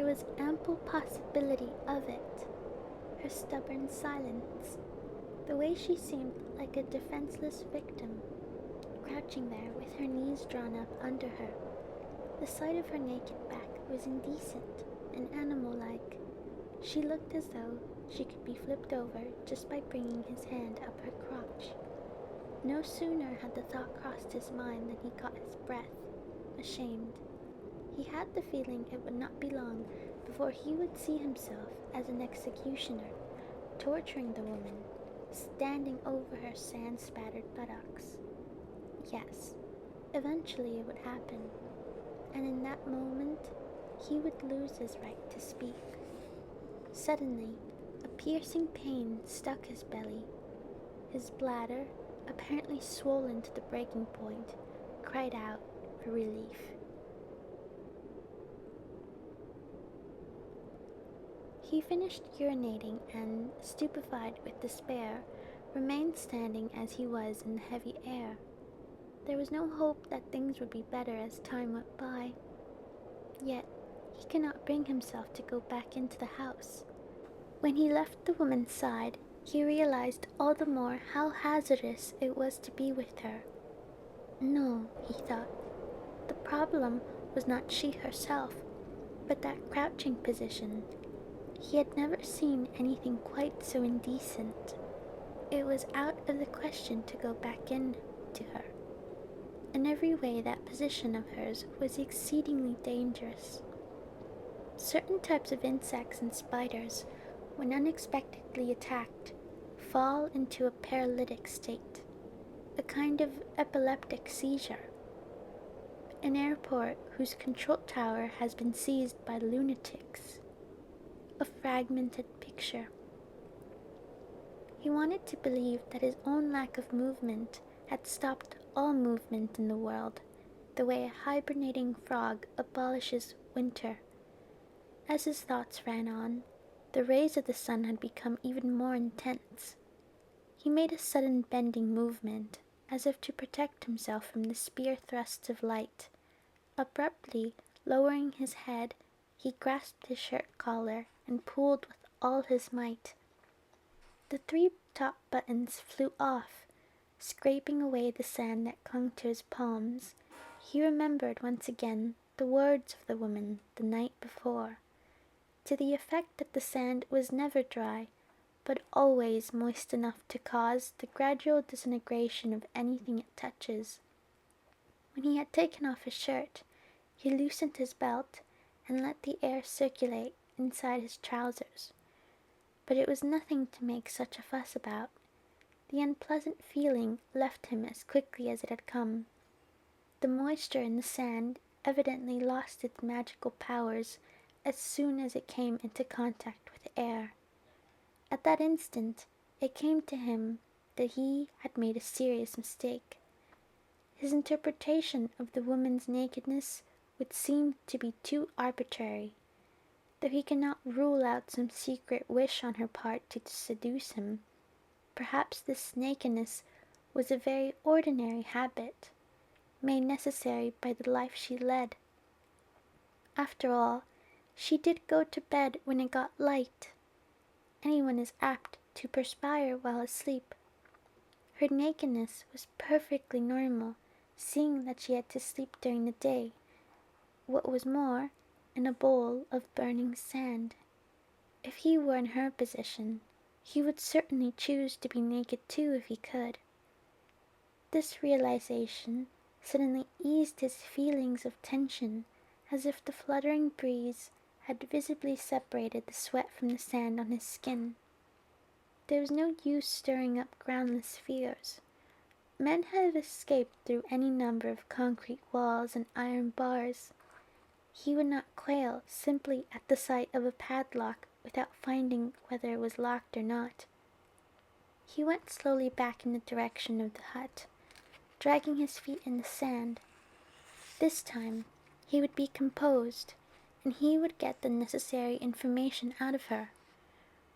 was ample possibility of it. Her stubborn silence, the way she seemed like a defenseless victim, crouching there with her knees drawn up under her. The sight of her naked back was indecent and animal-like. She looked as though she could be flipped over just by bringing his hand up her crotch. No sooner had the thought crossed his mind than he caught his breath, ashamed. He had the feeling it would not be long before he would see himself as an executioner, torturing the woman, standing over her sand-spattered buttocks. Yes, eventually it would happen, and in that moment he would lose his right to speak. Suddenly, a piercing pain stuck his belly. His bladder, apparently swollen to the breaking point, cried out for relief. He finished urinating and, stupefied with despair, remained standing as he was in the heavy air. There was no hope that things would be better as time went by. Yet, he could not bring himself to go back into the house. When he left the woman's side, he realized all the more how hazardous it was to be with her. No, he thought, the problem was not she herself, but that crouching position. He had never seen anything quite so indecent. It was out of the question to go back in to her. In every way that position of hers was exceedingly dangerous. Certain types of insects and spiders, when unexpectedly attacked, fall into a paralytic state, a kind of epileptic seizure. An airport whose control tower has been seized by lunatics. A fragmented picture. He wanted to believe that his own lack of movement had stopped all movement in the world, the way a hibernating frog abolishes winter. As his thoughts ran on, the rays of the sun had become even more intense. He made a sudden bending movement, as if to protect himself from the spear thrusts of light. Abruptly lowering his head, he grasped his shirt collar and pulled with all his might. The 3 top buttons flew off, scraping away the sand that clung to his palms. He remembered once again the words of the woman the night before, to the effect that the sand was never dry, but always moist enough to cause the gradual disintegration of anything it touches. When he had taken off his shirt, he loosened his belt and let the air circulate inside his trousers. But it was nothing to make such a fuss about. The unpleasant feeling left him as quickly as it had come. The moisture in the sand evidently lost its magical powers as soon as it came into contact with air. At that instant, it came to him that he had made a serious mistake. His interpretation of the woman's nakedness would seem to be too arbitrary. Though he cannot rule out some secret wish on her part to seduce him, perhaps this nakedness was a very ordinary habit, made necessary by the life she led. After all, she did go to bed when it got light. Anyone is apt to perspire while asleep. Her nakedness was perfectly normal, seeing that she had to sleep during the day. What was more, in a bowl of burning sand. If he were in her position, he would certainly choose to be naked too if he could. This realization suddenly eased his feelings of tension, as if the fluttering breeze had visibly separated the sweat from the sand on his skin. There was no use stirring up groundless fears. Men had escaped through any number of concrete walls and iron bars. He would not quail simply at the sight of a padlock without finding whether it was locked or not. He went slowly back in the direction of the hut, dragging his feet in the sand. This time he would be composed, and he would get the necessary information out of her.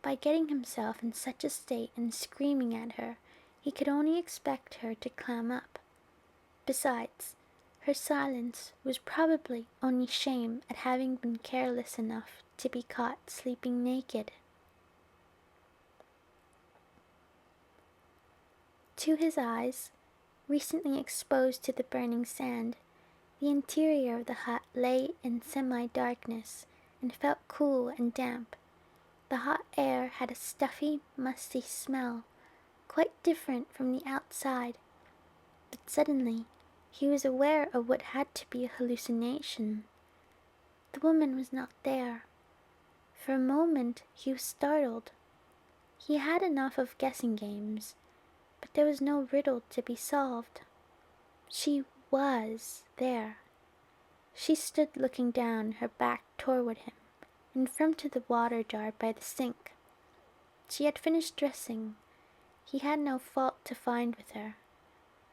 By getting himself in such a state and screaming at her, he could only expect her to clam up. Besides, Her silence was probably only shame at having been careless enough to be caught sleeping naked. To his eyes, recently exposed to the burning sand, the interior of the hut lay in semi-darkness and felt cool and damp. The hot air had a stuffy, musty smell, quite different from the outside. But suddenly, he was aware of what had to be a hallucination. The woman was not there. For a moment, he was startled. He had enough of guessing games, but there was no riddle to be solved. She was there. She stood looking down, her back toward him, in front of the water jar by the sink. She had finished dressing. He had no fault to find with her.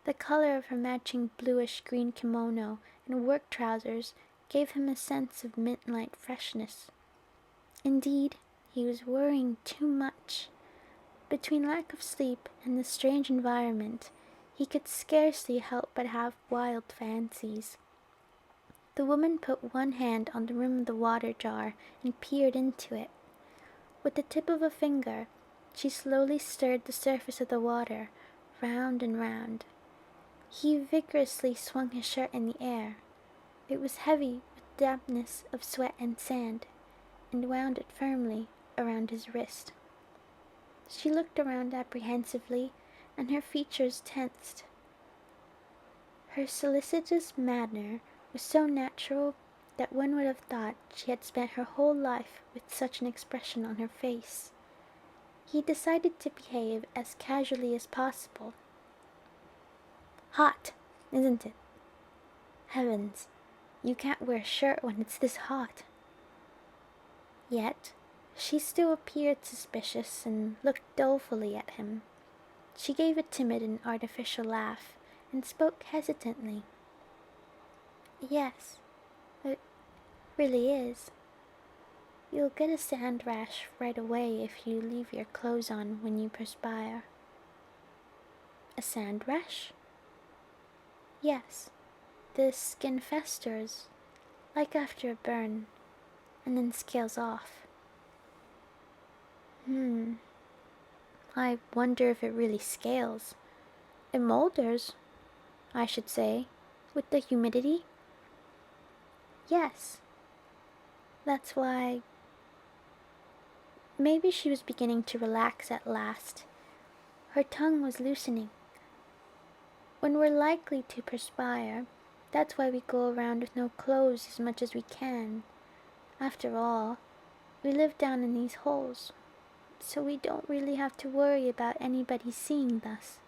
The color of her matching bluish-green kimono and work trousers gave him a sense of mint-like freshness. Indeed, he was worrying too much. Between lack of sleep and the strange environment, he could scarcely help but have wild fancies. The woman put one hand on the rim of the water jar and peered into it. With the tip of a finger, she slowly stirred the surface of the water, round and round. He vigorously swung his shirt in the air. It was heavy with dampness of sweat and sand, and wound it firmly around his wrist. She looked around apprehensively, and her features tensed. Her solicitous manner was so natural that one would have thought she had spent her whole life with such an expression on her face. He decided to behave as casually as possible. "Hot, isn't it? Heavens, you can't wear a shirt when it's this hot." Yet, she still appeared suspicious and looked dolefully at him. She gave a timid and artificial laugh, and spoke hesitantly. "Yes, it really is. You'll get a sand rash right away if you leave your clothes on when you perspire." "A sand rash?" "Yes. The skin festers, like after a burn, and then scales off." I wonder if it really scales. It molders, I should say, with the humidity." "Yes. That's why—" Maybe she was beginning to relax at last. Her tongue was loosening. "When we're likely to perspire, that's why we go around with no clothes as much as we can. After all, we live down in these holes, so we don't really have to worry about anybody seeing us."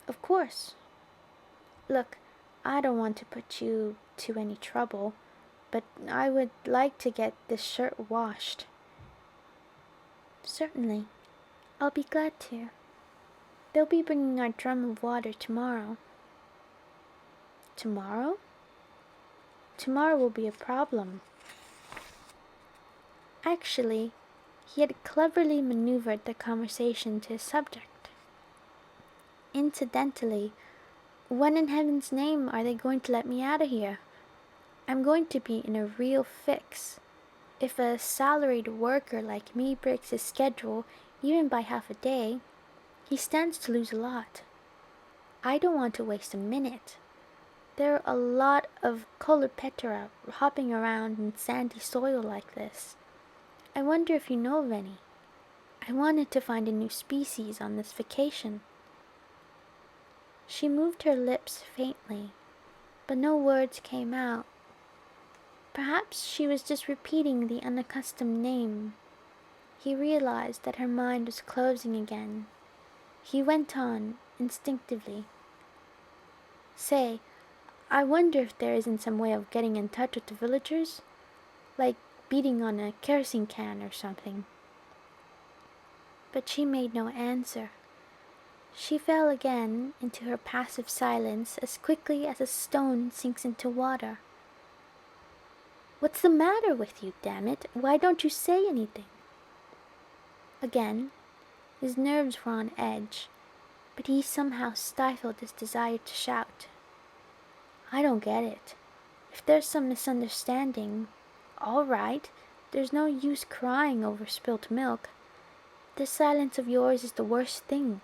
"Of course. Look, I don't want to put you to any trouble, but I would like to get this shirt washed." "Certainly. I'll be glad to. They'll be bringing our drum of water tomorrow." "Tomorrow? Tomorrow will be a problem." Actually, he had cleverly maneuvered the conversation to a subject. "Incidentally, when in heaven's name are they going to let me out of here? I'm going to be in a real fix. If a salaried worker like me breaks his schedule even by half a day, he stands to lose a lot. I don't want to waste a minute. There are a lot of Colopetera hopping around in sandy soil like this. I wonder if you know of any. I wanted to find a new species on this vacation." She moved her lips faintly, but no words came out. Perhaps she was just repeating the unaccustomed name. He realized that her mind was closing again. He went on, instinctively. "Say, I wonder if there isn't some way of getting in touch with the villagers? Like beating on a kerosene can or something." But she made no answer. She fell again into her passive silence as quickly as a stone sinks into water. "What's the matter with you, damn it? Why don't you say anything?" Again, his nerves were on edge, but he somehow stifled his desire to shout. I don't get it. If there's some misunderstanding, all right, there's no use crying over spilt milk. This silence of yours is the worst thing.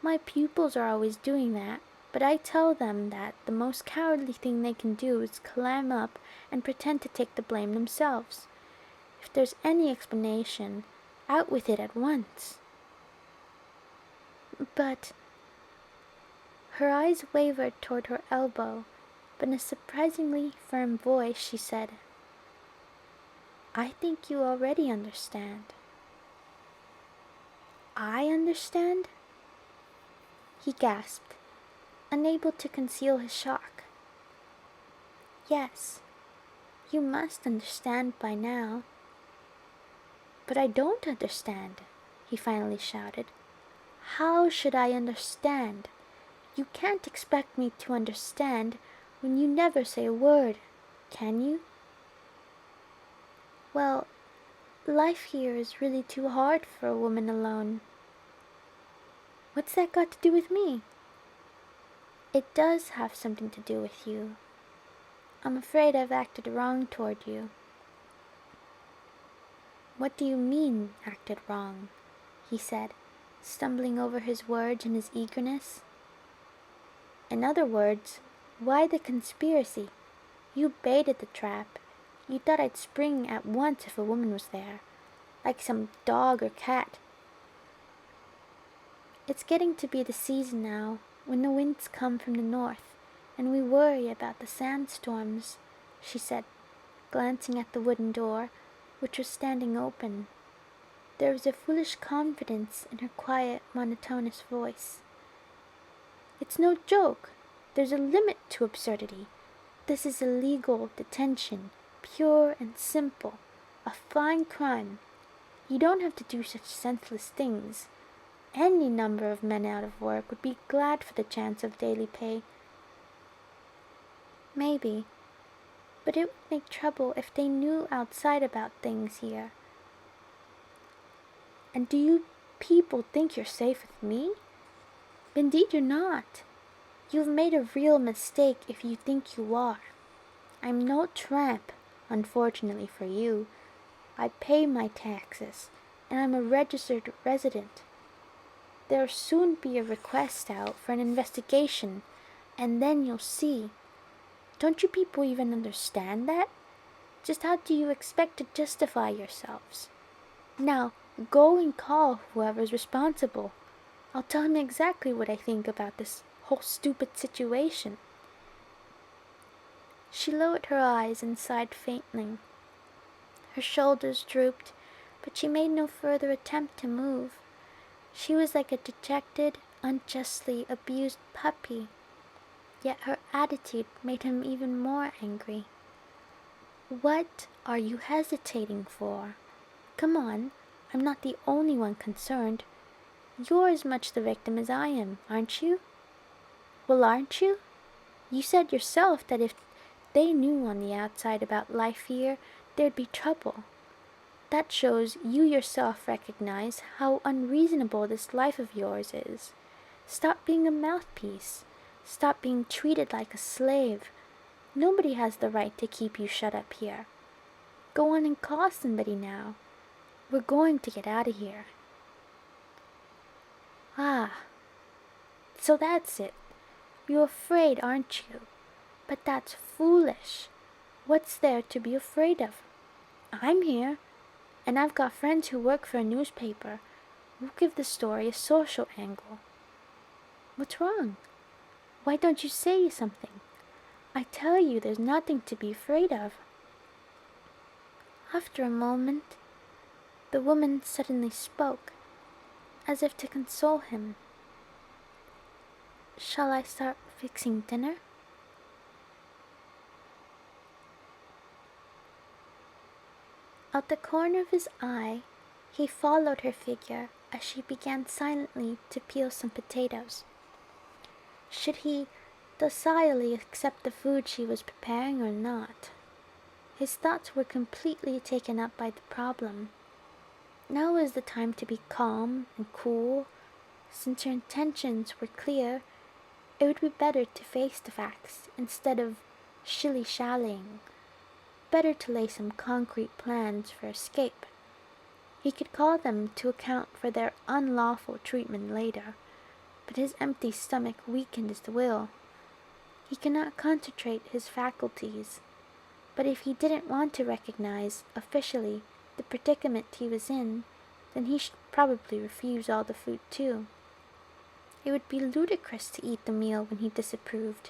My pupils are always doing that, but I tell them that the most cowardly thing they can do is clam up and pretend to take the blame themselves. If there's any explanation, out with it at once. But her eyes wavered toward her elbow, but in a surprisingly firm voice she said, I think you already understand. I understand? He gasped, unable to conceal his shock. Yes, you must understand by now. But I don't understand, he finally shouted. How should I understand? You can't expect me to understand when you never say a word, can you? Well, life here is really too hard for a woman alone. What's that got to do with me? It does have something to do with you. I'm afraid I've acted wrong toward you. What do you mean, acted wrong? He said, stumbling over his words in his eagerness. In other words, why the conspiracy? You baited the trap. You thought I'd spring at once if a woman was there, like some dog or cat. It's getting to be the season now, when the winds come from the north, and we worry about the sandstorms, she said, glancing at the wooden door, which was standing open. There was a foolish confidence in her quiet, monotonous voice. It's no joke. There's a limit to absurdity. This is illegal detention, pure and simple, a fine crime. You don't have to do such senseless things. Any number of men out of work would be glad for the chance of daily pay. Maybe, but it would make trouble if they knew outside about things here. And do you people think you're safe with me? Indeed you're not. You've made a real mistake if you think you are. I'm no tramp, unfortunately for you. I pay my taxes, and I'm a registered resident. There'll soon be a request out for an investigation, and then you'll see. Don't you people even understand that? Just how do you expect to justify yourselves? Now, go and call whoever's responsible. I'll tell him exactly what I think about this whole stupid situation. She lowered her eyes and sighed faintly. Her shoulders drooped, but she made no further attempt to move. She was like a dejected, unjustly abused puppy. Yet her attitude made him even more angry. What are you hesitating for? Come on, I'm not the only one concerned. You're as much the victim as I am, aren't you? Well, aren't you? You said yourself that if they knew on the outside about life here, there'd be trouble. That shows you yourself recognize how unreasonable this life of yours is. Stop being a mouthpiece. Stop being treated like a slave. Nobody has the right to keep you shut up here. Go on and call somebody now. We're going to get out of here. Ah, so that's it. You're afraid, aren't you? But that's foolish. What's there to be afraid of? I'm here, and I've got friends who work for a newspaper. We'll give the story a social angle. What's wrong? Why don't you say something? I tell you there's nothing to be afraid of. After a moment, the woman suddenly spoke, as if to console him. Shall I start fixing dinner? Out the corner of his eye, he followed her figure as she began silently to peel some potatoes. Should he docilely accept the food she was preparing or not? His thoughts were completely taken up by the problem. Now was the time to be calm and cool, since her intentions were clear. It would be better to face the facts instead of shilly-shallying. Better to lay some concrete plans for escape. He could call them to account for their unlawful treatment later, but his empty stomach weakened his will. He cannot concentrate his faculties, but if he didn't want to recognize, officially, the predicament he was in, then he should probably refuse all the food too. It would be ludicrous to eat the meal when he disapproved.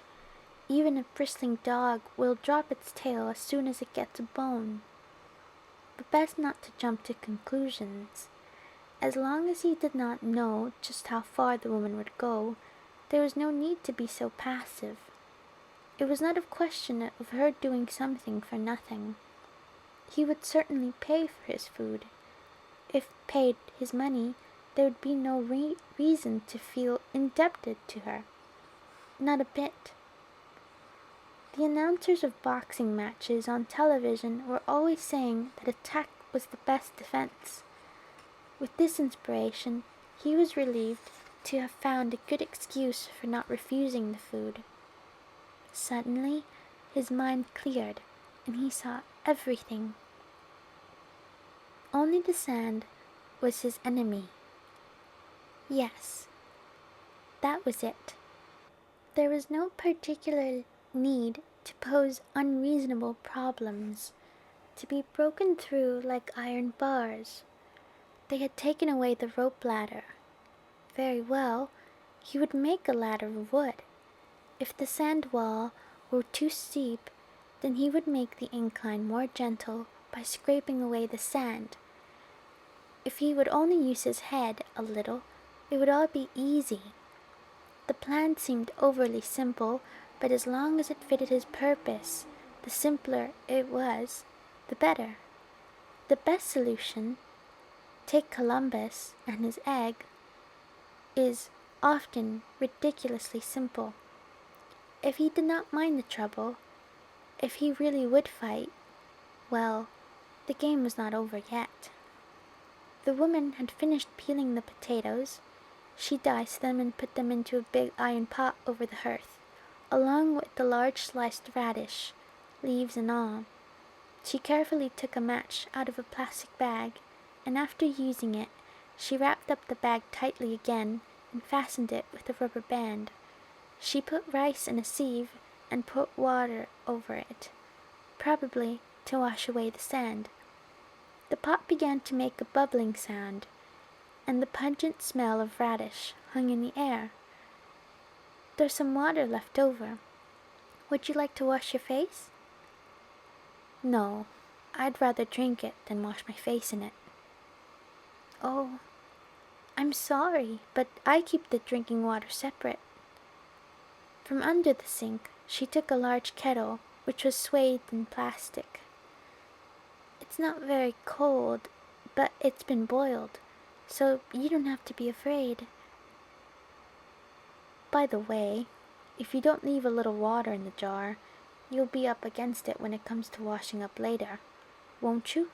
Even a bristling dog will drop its tail as soon as it gets a bone. But best not to jump to conclusions. As long as he did not know just how far the woman would go, there was no need to be so passive. It was not a question of her doing something for nothing. He would certainly pay for his food. If paid his money, there would be no reason to feel indebted to her. Not a bit. The announcers of boxing matches on television were always saying that attack was the best defense. With this inspiration, he was relieved to have found a good excuse for not refusing the food. Suddenly, his mind cleared, and he saw everything. Only the sand was his enemy. Yes, that was it. There was no particular need to pose unreasonable problems, to be broken through like iron bars. They had taken away the rope ladder. Very well, he would make a ladder of wood. If the sand wall were too steep, then he would make the incline more gentle by scraping away the sand. If he would only use his head a little, it would all be easy. The plan seemed overly simple, but as long as it fitted his purpose, the simpler it was, the better. The best solution, take Columbus and his egg, is often ridiculously simple. If he did not mind the trouble, if he really would fight, well, the game was not over yet. The woman had finished peeling the potatoes. She diced them and put them into a big iron pot over the hearth, along with the large sliced radish, leaves and all. She carefully took a match out of a plastic bag, and after using it, she wrapped up the bag tightly again and fastened it with a rubber band. She put rice in a sieve and put water over it, probably to wash away the sand. The pot began to make a bubbling sound, and the pungent smell of radish hung in the air. There's some water left over. Would you like to wash your face? No, I'd rather drink it than wash my face in it. Oh, I'm sorry, but I keep the drinking water separate. From under the sink, she took a large kettle, which was swathed in plastic. It's not very cold, but it's been boiled, so you don't have to be afraid. By the way, if you don't leave a little water in the jar, you'll be up against it when it comes to washing up later, won't you?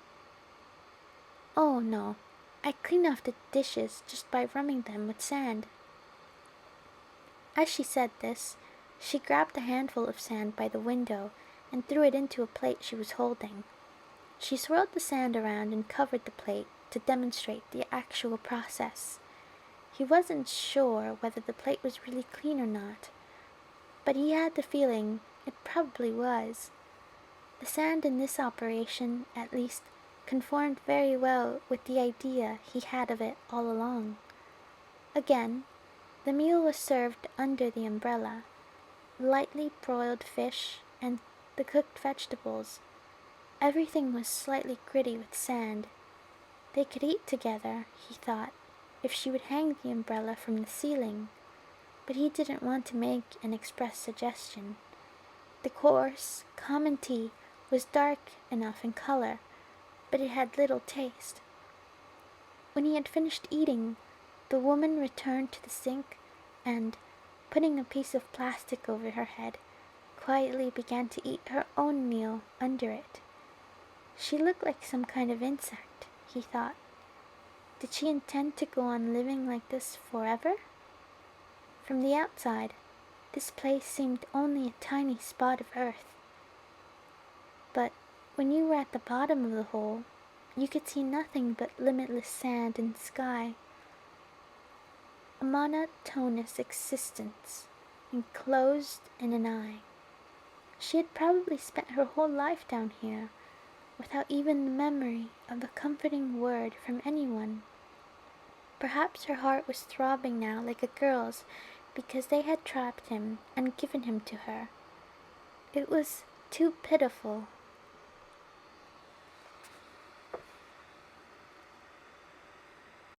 Oh, no. I clean off the dishes just by rubbing them with sand. As she said this, she grabbed a handful of sand by the window and threw it into a plate she was holding. She swirled the sand around and covered the plate to demonstrate the actual process. He wasn't sure whether the plate was really clean or not, but he had the feeling it probably was. The sand in this operation, at least, conformed very well with the idea he had of it all along. Again, the meal was served under the umbrella, lightly broiled fish and the cooked vegetables. Everything was slightly gritty with sand. They could eat together, he thought, if she would hang the umbrella from the ceiling, but he didn't want to make an express suggestion. The coarse, common tea was dark enough in color, but it had little taste. When he had finished eating, the woman returned to the sink and, putting a piece of plastic over her head, quietly began to eat her own meal under it. She looked like some kind of insect, he thought. Did she intend to go on living like this forever? From the outside, This place seemed only a tiny spot of earth. But when you were at the bottom of the hole, you could see nothing but limitless sand and sky. A monotonous existence, enclosed in an eye. She had probably spent her whole life down here, without even the memory of a comforting word from anyone. Perhaps her heart was throbbing now like a girl's because they had trapped him and given him to her. It was too pitiful